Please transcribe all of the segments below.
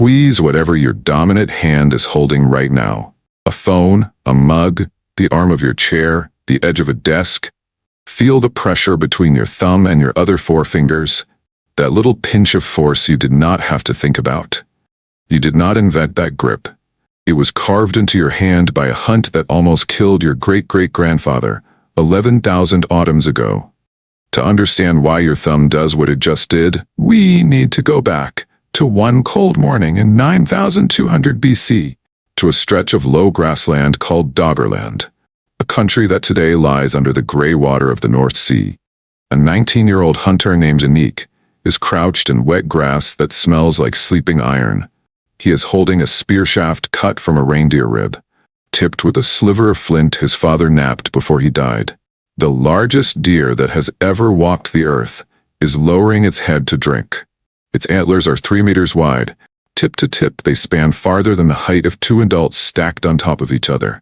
Squeeze whatever your dominant hand is holding right now. A phone, a mug, the arm of your chair, the edge of a desk. Feel the pressure between your thumb and your other forefingers. That little pinch of force you did not have to think about. You did not invent that grip. It was carved into your hand by a hunt that almost killed your great-great-grandfather 11,000 autumns ago. To understand why your thumb does what it just did, we need to go back to one cold morning in 9,200 BC, to a stretch of low grassland called Doggerland, a country that today lies under the gray water of the North Sea. A 19-year-old hunter named Anik is crouched in wet grass that smells like sleeping iron. He is holding a spear shaft cut from a reindeer rib, tipped with a sliver of flint his father napped before he died. The largest deer that has ever walked the earth is lowering its head to drink. Its antlers are 3 meters wide. Tip to tip, they span farther than the height of 2 adults stacked on top of each other.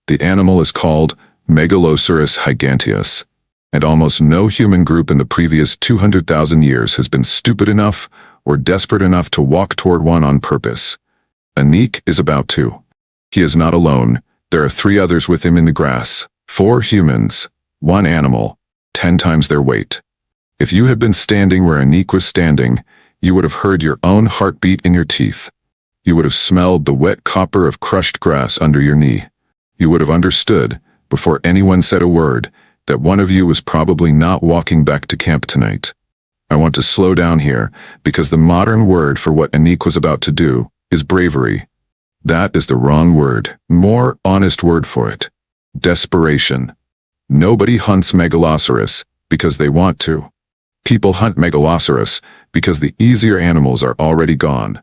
The animal is called Megaloceros giganteus, and almost no human group in the previous 200,000 years has been stupid enough or desperate enough to walk toward one on purpose. Anik is about to. He is not alone. There are 3 others with him in the grass. 4 humans, 1 animal, 10 times their weight. If you had been standing where Anik was standing, you would have heard your own heartbeat in your teeth. You would have smelled the wet copper of crushed grass under your knee. You would have understood, before anyone said a word, that one of you was probably not walking back to camp tonight. I want to slow down here, because the modern word for what Anik was about to do is bravery. That is the wrong word. More honest word for it. Desperation. Nobody hunts Megaloceros because they want to. People hunt Megaloceros because the easier animals are already gone.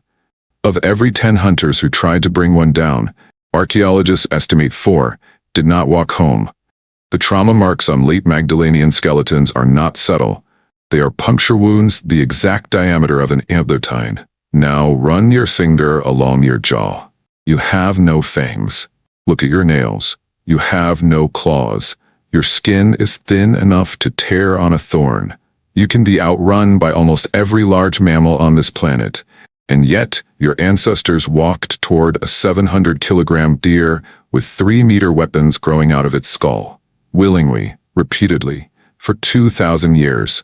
Of every 10 hunters who tried to bring one down, archaeologists estimate 4 did not walk home. The trauma marks on late Magdalenian skeletons are not subtle. They are puncture wounds the exact diameter of an antler tine. Now run your finger along your jaw. You have no fangs. Look at your nails. You have no claws. Your skin is thin enough to tear on a thorn. You can be outrun by almost every large mammal on this planet, and yet your ancestors walked toward a 700-kilogram deer with 3-meter weapons growing out of its skull, willingly, repeatedly, for 2,000 years.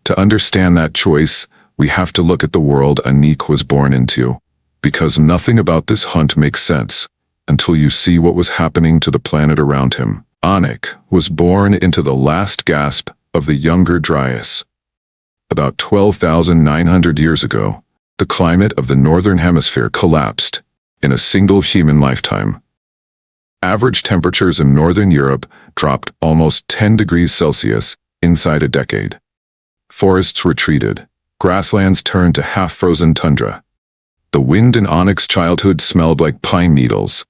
To understand that choice, we have to look at the world Anik was born into, because nothing about this hunt makes sense until you see what was happening to the planet around him. Anik was born into the last gasp of the younger Dryas. About 12,900 years ago, the climate of the northern hemisphere collapsed in a single human lifetime. Average temperatures in northern Europe dropped almost 10 degrees Celsius inside a decade. Forests retreated. Grasslands turned to half-frozen tundra. The wind in Anik's childhood smelled like pine needles.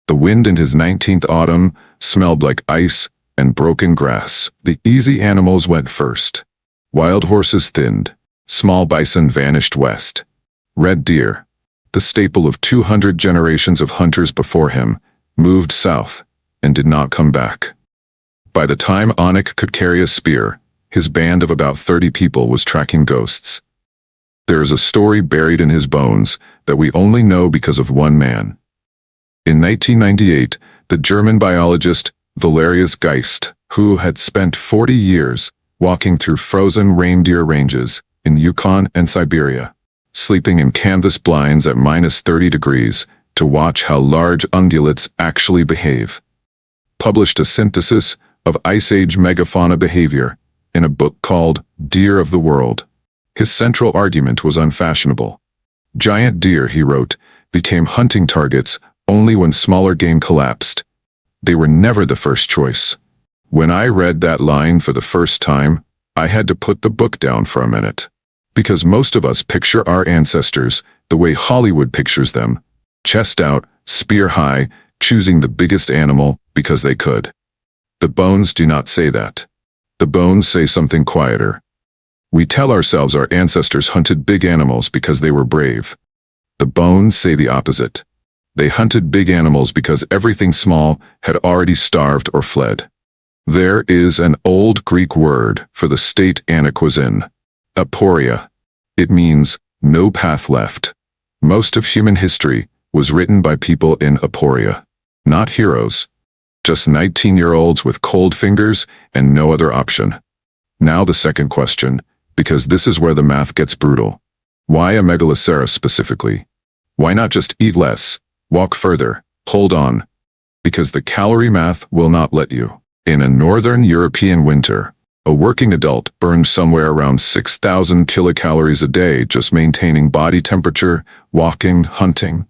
The wind in his 19th autumn smelled like ice and broken grass. The easy animals went first. Wild horses thinned. Small bison vanished west. Red deer, the staple of 200 generations of hunters before him, moved south and did not come back. By the time Anik could carry a spear, his band of about 30 people was tracking ghosts. There is a story buried in his bones that we only know because of one man. In 1998, the German biologist Valerius Geist, who had spent 40 years walking through frozen reindeer ranges in Yukon and Siberia, sleeping in canvas blinds at -30 degrees to watch how large ungulates actually behave, published a synthesis of Ice Age megafauna behavior in a book called Deer of the World. His central argument was unfashionable. Giant deer, he wrote, became hunting targets only when smaller game collapsed. They were never the first choice. When I read that line for the first time, I had to put the book down for a minute. Because most of us picture our ancestors the way Hollywood pictures them, chest out, spear high, choosing the biggest animal because they could. The bones do not say that. The bones say something quieter. We tell ourselves our ancestors hunted big animals because they were brave. The bones say the opposite. They hunted big animals because everything small had already starved or fled. There is an old Greek word for the state Anik was in, aporia. It means no path left. Most of human history was written by people in aporia, not heroes. Just 19-year-olds with cold fingers and no other option. Now the second question, because this is where the math gets brutal. Why a Megaloceros specifically? Why not just eat less, walk further, hold on? Because the calorie math will not let you. In a northern European winter, a working adult burned somewhere around 6,000 kilocalories a day just maintaining body temperature, walking, hunting.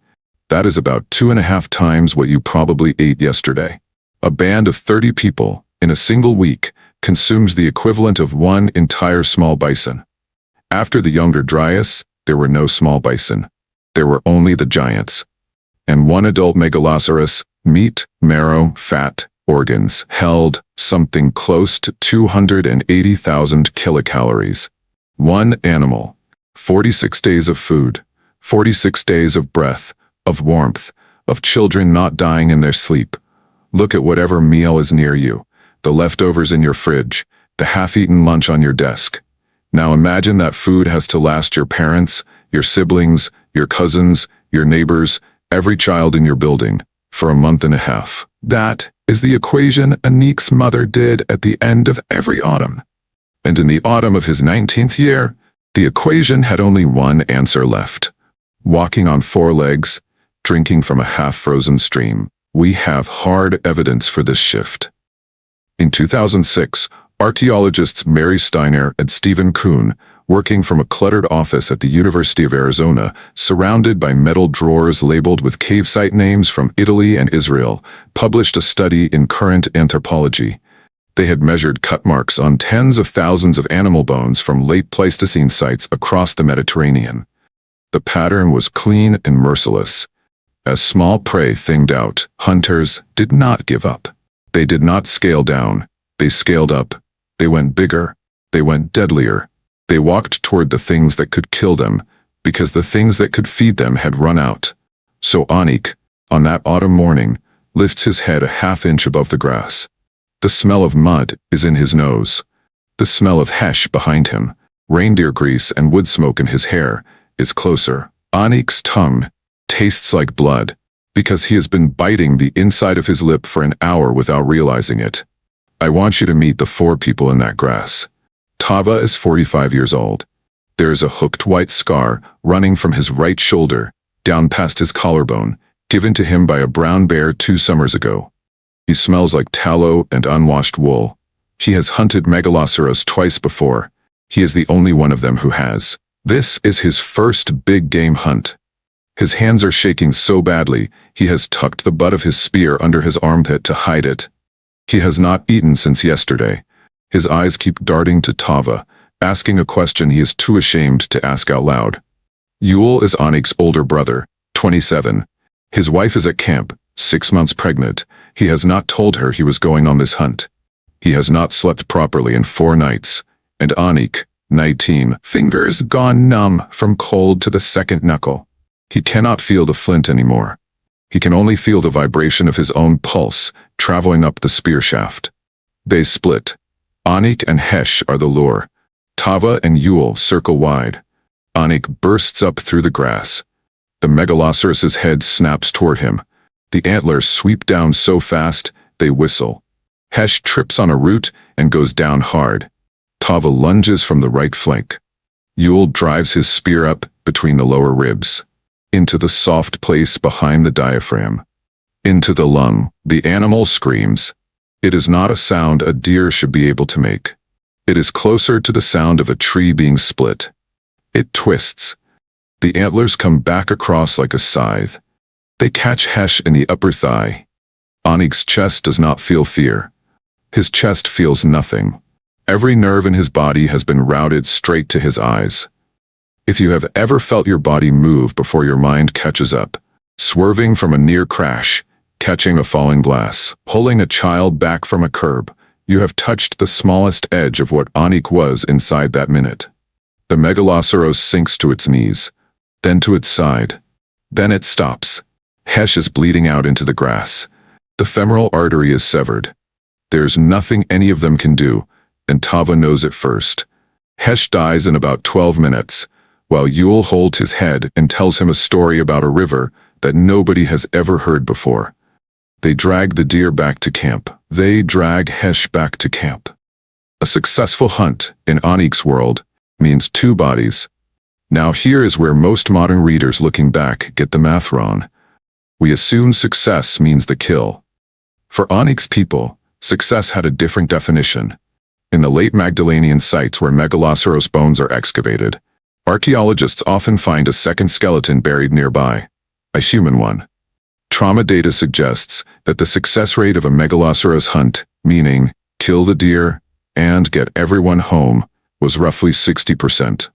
That is about 2.5 times what you probably ate yesterday. A band of 30 people, in a single week, consumes the equivalent of one entire small bison. After the younger Dryas, there were no small bison. There were only the giants. And one adult Megaloceros, meat, marrow, fat, organs, held something close to 280,000 kilocalories. One animal, 46 days of food, 46 days of breath, of warmth, of children not dying in their sleep. Look at whatever meal is near you, the leftovers in your fridge, the half-eaten lunch on your desk. Now imagine that food has to last your parents, your siblings, your cousins, your neighbors, every child in your building, for a month and a half. That is the equation Anik's mother did at the end of every autumn. And in the autumn of his 19th year, the equation had only one answer left. Walking on 4 legs, drinking from a half-frozen stream. We have hard evidence for this shift. In 2006, archaeologists Mary Stiner and Stephen Kuhn, working from a cluttered office at the University of Arizona, surrounded by metal drawers labeled with cave site names from Italy and Israel, published a study in Current Anthropology. They had measured cut marks on tens of thousands of animal bones from late Pleistocene sites across the Mediterranean. The pattern was clean and merciless. As small prey thinned out, hunters did not give up. They did not scale down. They scaled up. They went bigger. They went deadlier. They walked toward the things that could kill them, because the things that could feed them had run out. So Anik, on that autumn morning, lifts his head a half-inch above the grass. The smell of mud is in his nose. The smell of hesh behind him, reindeer grease and wood smoke in his hair, is closer. Anik's tongue tastes like blood, because he has been biting the inside of his lip for an hour without realizing it. I want you to meet the 4 people in that grass. Tava is 45 years old. There is a hooked white scar running from his right shoulder, down past his collarbone, given to him by a brown bear 2 summers ago. He smells like tallow and unwashed wool. He has hunted Megaloceros twice before. He is the only one of them who has. This is his first big game hunt. His hands are shaking so badly, he has tucked the butt of his spear under his armpit to hide it. He has not eaten since yesterday. His eyes keep darting to Tava, asking a question he is too ashamed to ask out loud. Yule is Anik's older brother, 27. His wife is at camp, 6 months pregnant. He has not told her he was going on this hunt. He has not slept properly in 4 nights. And Anik, 19, fingers gone numb from cold to the second knuckle. He cannot feel the flint anymore. He can only feel the vibration of his own pulse traveling up the spear shaft. They split. Anik and Hesh are the lure. Tava and Yule circle wide. Anik bursts up through the grass. The Megaloceros' head snaps toward him. The antlers sweep down so fast, they whistle. Hesh trips on a root and goes down hard. Tava lunges from the right flank. Yule drives his spear up between the lower ribs. Into the soft place behind the diaphragm. Into the lung. The animal screams. It is not a sound a deer should be able to make. It is closer to the sound of a tree being split. It twists. The antlers come back across like a scythe. They catch Hesh in the upper thigh. Anik's chest does not feel fear. His chest feels nothing. Every nerve in his body has been routed straight to his eyes. If you have ever felt your body move before your mind catches up, swerving from a near crash, catching a falling glass, pulling a child back from a curb, you have touched the smallest edge of what Anik was inside that minute. The Megaloceros sinks to its knees, then to its side. Then it stops. Hesh is bleeding out into the grass. The femoral artery is severed. There's nothing any of them can do, and Tava knows it first. Hesh dies in about 12 minutes, while Yule holds his head and tells him a story about a river that nobody has ever heard before. They drag the deer back to camp. They drag Hesh back to camp. A successful hunt in Onyx's world means two bodies. Now here is where most modern readers looking back get the math wrong. We assume success means the kill. For Onyx people, success had a different definition. In the late Magdalenian sites where Megaloceros bones are excavated, archaeologists often find a second skeleton buried nearby, a human one. Trauma data suggests that the success rate of a Megaloceros hunt, meaning kill the deer and get everyone home, was roughly 60%,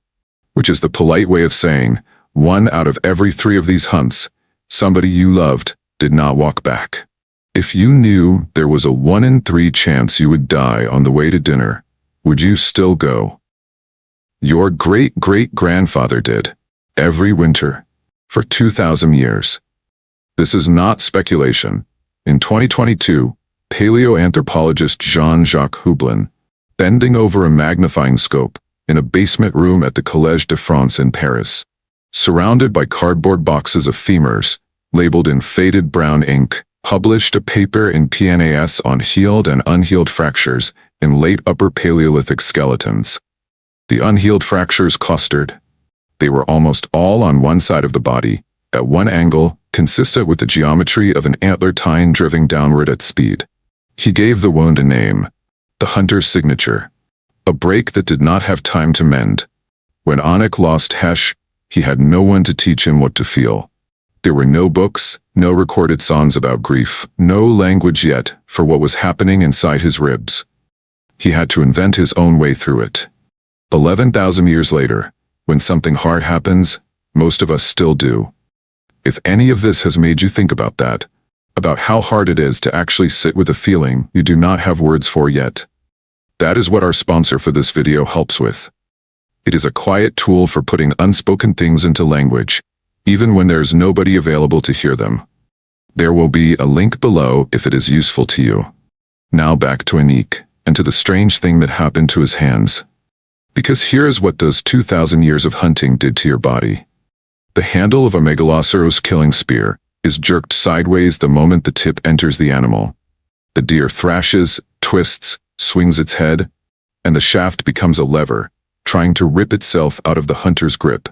which is the polite way of saying 1 out of every 3 of these hunts, somebody you loved did not walk back. If you knew there was a 1 in 3 chance you would die on the way to dinner, would you still go? Your great-great-grandfather did, every winter, for 2,000 years. This is not speculation. In 2022, paleoanthropologist Jean-Jacques Hublin, bending over a magnifying scope in a basement room at the Collège de France in Paris, surrounded by cardboard boxes of femurs, labeled in faded brown ink, published a paper in PNAS on healed and unhealed fractures in late Upper Paleolithic skeletons. The unhealed fractures clustered. They were almost all on one side of the body, at one angle, consistent with the geometry of an antler tine driving downward at speed. He gave the wound a name, the hunter's signature, a break that did not have time to mend. When Anik lost Hesh, he had no one to teach him what to feel. There were no books, no recorded songs about grief, no language yet for what was happening inside his ribs. He had to invent his own way through it. 11,000 years later, when something hard happens, most of us still do. If any of this has made you think about that, about how hard it is to actually sit with a feeling you do not have words for yet, that is what our sponsor for this video helps with. It is a quiet tool for putting unspoken things into language, even when there's nobody available to hear them. There will be a link below if it is useful to you. Now back to Anik, and to the strange thing that happened to his hands. Because here is what those 2,000 years of hunting did to your body. The handle of a Megaloceros killing spear is jerked sideways the moment the tip enters the animal. The deer thrashes, twists, swings its head, and the shaft becomes a lever, trying to rip itself out of the hunter's grip.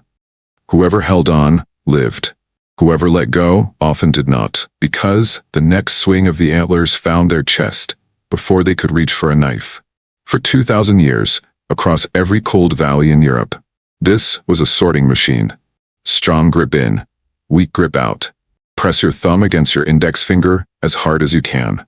Whoever held on, lived. Whoever let go often did not, because the next swing of the antlers found their chest before they could reach for a knife. For 2,000 years, across every cold valley in Europe, this was a sorting machine. Strong grip in, weak grip out. Press your thumb against your index finger as hard as you can.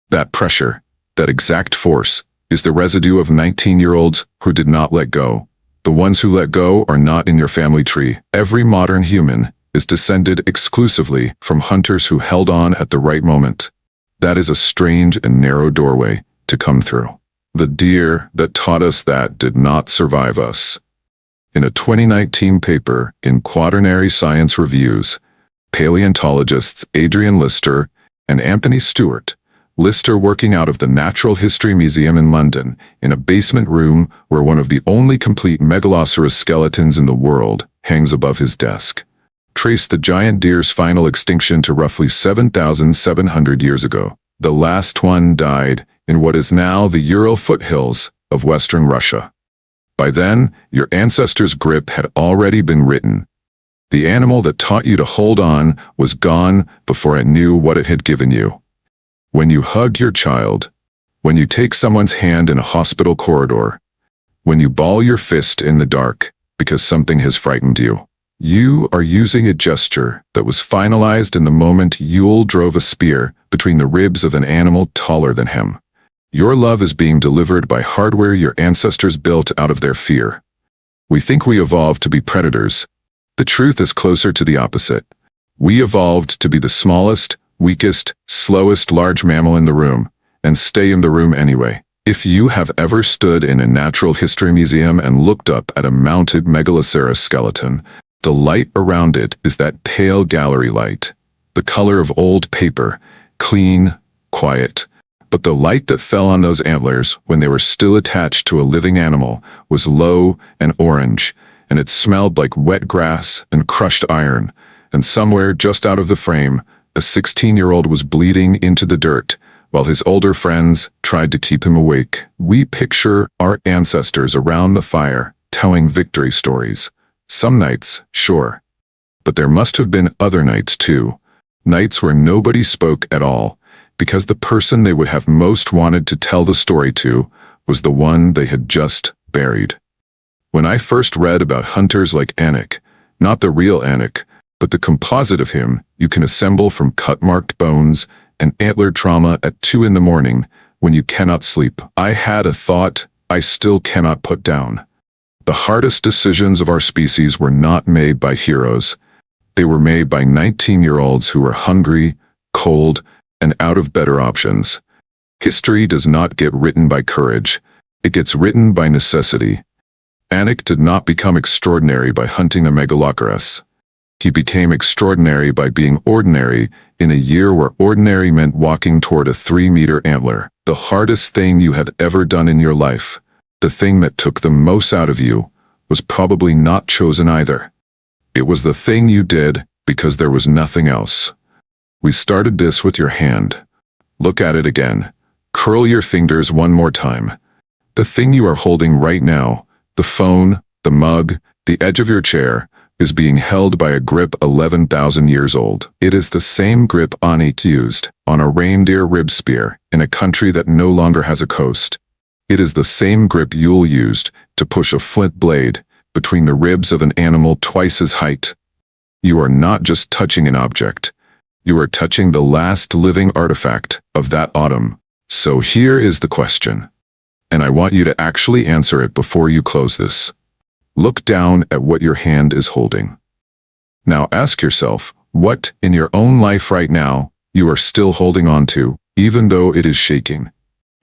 That pressure, that exact force, is the residue of 19-year-olds who did not let go. The ones who let go are not in your family tree. Every modern human is descended exclusively from hunters who held on at the right moment. That is a strange and narrow doorway to come through. The deer that taught us that did not survive us. In a 2019 paper in Quaternary Science Reviews, paleontologists Adrian Lister and Anthony Stuart, Lister working out of the Natural History Museum in London, in a basement room where one of the only complete Megaloceros skeletons in the world hangs above his desk, traced the giant deer's final extinction to roughly 7,700 years ago. The last one died in what is now the Ural foothills of western Russia. By then, your ancestors' grip had already been written. The animal that taught you to hold on was gone before it knew what it had given you. When you hug your child, when you take someone's hand in a hospital corridor, when you ball your fist in the dark because something has frightened you, you are using a gesture that was finalized in the moment Yule drove a spear between the ribs of an animal taller than him. Your love is being delivered by hardware your ancestors built out of their fear. We think we evolved to be predators. The truth is closer to the opposite. We evolved to be the smallest, weakest, slowest large mammal in the room, and stay in the room anyway. If you have ever stood in a natural history museum and looked up at a mounted Megaloceros skeleton, the light around it is that pale gallery light, the color of old paper, clean, quiet. But the light that fell on those antlers when they were still attached to a living animal was low and orange, and it smelled like wet grass and crushed iron, and somewhere just out of the frame, a 16-year-old was bleeding into the dirt, while his older friends tried to keep him awake. We picture our ancestors around the fire, telling victory stories. Some nights, sure. But there must have been other nights too. Nights where nobody spoke at all, because the person they would have most wanted to tell the story to was the one they had just buried. When I first read about hunters like Anik, not the real Anik, but the composite of him you can assemble from cut-marked bones and antler trauma at 2 in the morning when you cannot sleep, I had a thought I still cannot put down. The hardest decisions of our species were not made by heroes. They were made by 19-year-olds who were hungry, cold, and out of better options. History does not get written by courage. It gets written by necessity. Anik did not become extraordinary by hunting a Megaloceros. He became extraordinary by being ordinary in a year where ordinary meant walking toward a 3-meter antler. The hardest thing you had ever done in your life, the thing that took the most out of you, was probably not chosen either. It was the thing you did because there was nothing else. We started this with your hand. Look at it again. Curl your fingers one more time. The thing you are holding right now, the phone, the mug, the edge of your chair, is being held by a grip 11,000 years old. It is the same grip Anik used on a reindeer rib spear in a country that no longer has a coast. It is the same grip Yule used to push a flint blade between the ribs of an animal twice his height. You are not just touching an object. You are touching the last living artifact of that autumn. So here is the question, and I want you to actually answer it before you close this. Look down at what your hand is holding. Now ask yourself, what in your own life right now you are still holding on to, even though it is shaking,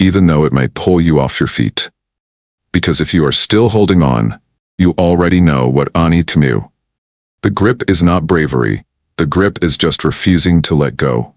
even though it might pull you off your feet. Because if you are still holding on, you already know what Anik knew. The grip is not bravery. The grip is just refusing to let go.